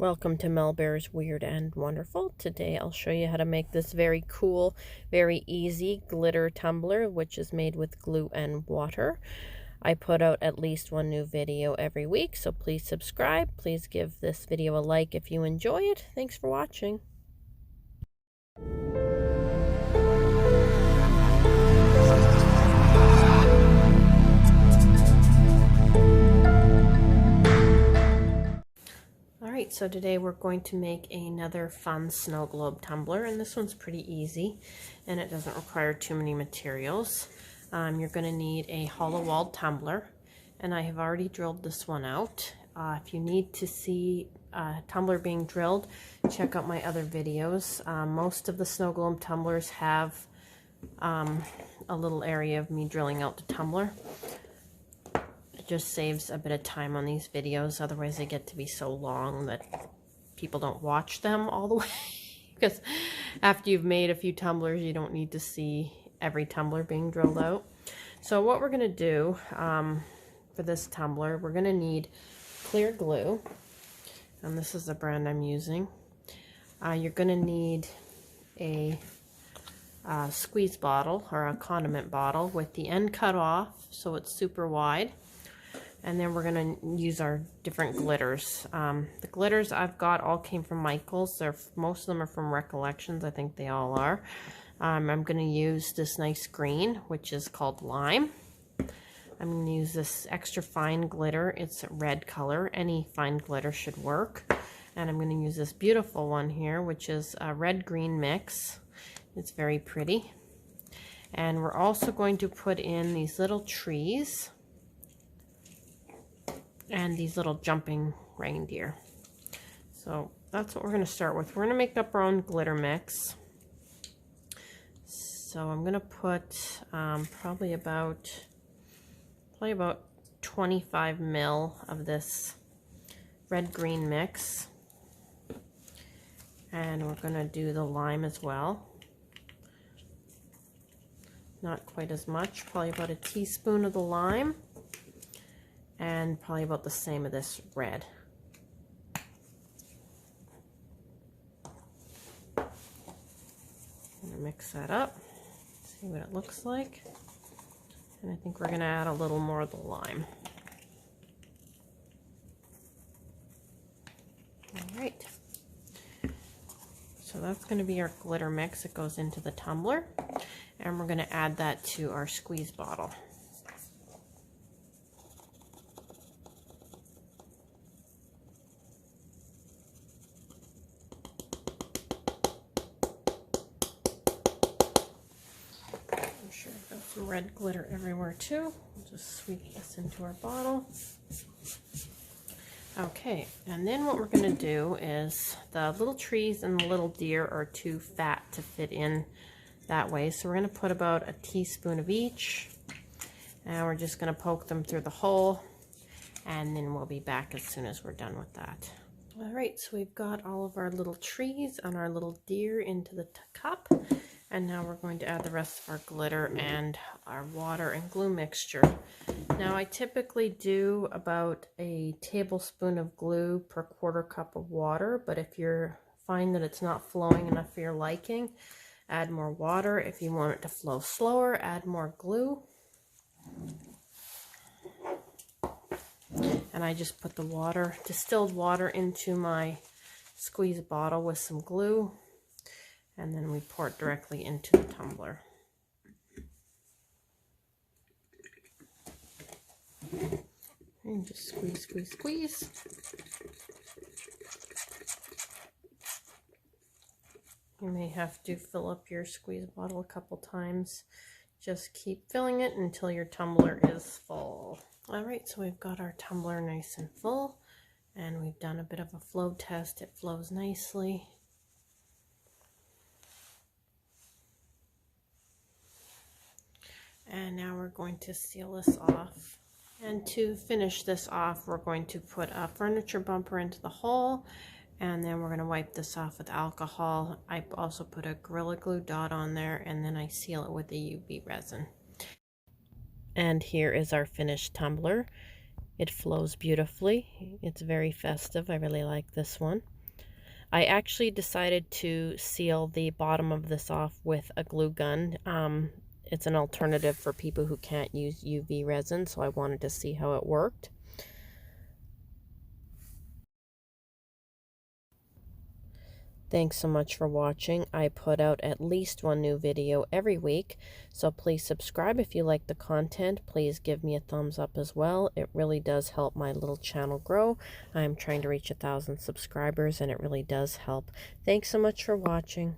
Welcome to Mel Bear's Weird and Wonderful. Today I'll show you how to make this very cool, very easy glitter tumbler, which is made with glue and water. I put out at least one new video every week, so please subscribe. Please give this video a like if you enjoy it. Thanks for watching. Alright, so today we're going to make another fun snow globe tumbler, and this one's pretty easy and it doesn't require too many materials. You're going to need a hollow walled tumbler, and I have already drilled this one out. If you need to see a tumbler being drilled, check out my other videos. Most of the snow globe tumblers have a little area of me drilling out the tumbler. Just saves a bit of time on these videos, otherwise they get to be so long that people don't watch them all the way because after you've made a few tumblers you don't need to see every tumbler being drilled out. So what we're going to do for this tumbler, we're going to need clear glue, and this is the brand I'm using. You're going to need a squeeze bottle or a condiment bottle with the end cut off so it's super wide. And then we're going to use our different glitters. The glitters I've got all came from Michael's. Most of them are from Recollections. I think they all are. I'm going to use this nice green, which is called Lime. I'm going to use this extra fine glitter. It's a red color. Any fine glitter should work. And I'm going to use this beautiful one here, which is a red-green mix. It's very pretty. And we're also going to put in these little trees and these little jumping reindeer. So that's what we're going to start with. We're going to make up our own glitter mix. So I'm going to put probably about 25 mil of this red-green mix, and we're going to do the lime as well. Not quite as much, probably about a teaspoon of the lime, and probably about the same of this red. I'm going to mix that up, see what it looks like, and I think we're going to add a little more of the lime. Alright, so that's going to be our glitter mix that goes into the tumbler, and we're going to add that to our squeeze bottle. Sure, I've got some red glitter everywhere too. We'll just sweep this into our bottle. Okay, and then what we're going to do is the little trees and the little deer are too fat to fit in that way, so we're going to put about a teaspoon of each, and we're just going to poke them through the hole, and then we'll be back as soon as we're done with that. Alright, so we've got all of our little trees and our little deer into the cup. And now we're going to add the rest of our glitter and our water and glue mixture. Now I typically do about a tablespoon of glue per quarter cup of water, but if you find that it's not flowing enough for your liking, add more water. If you want it to flow slower, add more glue. And I just put the water, distilled water, into my squeeze bottle with some glue. And then we pour it directly into the tumbler. And just squeeze, squeeze, squeeze. You may have to fill up your squeeze bottle a couple times. Just keep filling it until your tumbler is full. Alright, so we've got our tumbler nice and full, and we've done a bit of a flow test. It flows nicely. And now we're going to seal this off. And to finish this off, we're going to put a furniture bumper into the hole, and then we're going to wipe this off with alcohol. I also put a Gorilla Glue dot on there, and then I seal it with a UV resin. And here is our finished tumbler. It flows beautifully. It's very festive. I really like this one. I actually decided to seal the bottom of this off with a glue gun. It's an alternative for people who can't use UV resin, so I wanted to see how it worked. Thanks so much for watching. I put out at least one new video every week, so please subscribe if you like the content. Please give me a thumbs up as well. It really does help my little channel grow. I'm trying to reach 1,000 subscribers, and it really does help. Thanks so much for watching.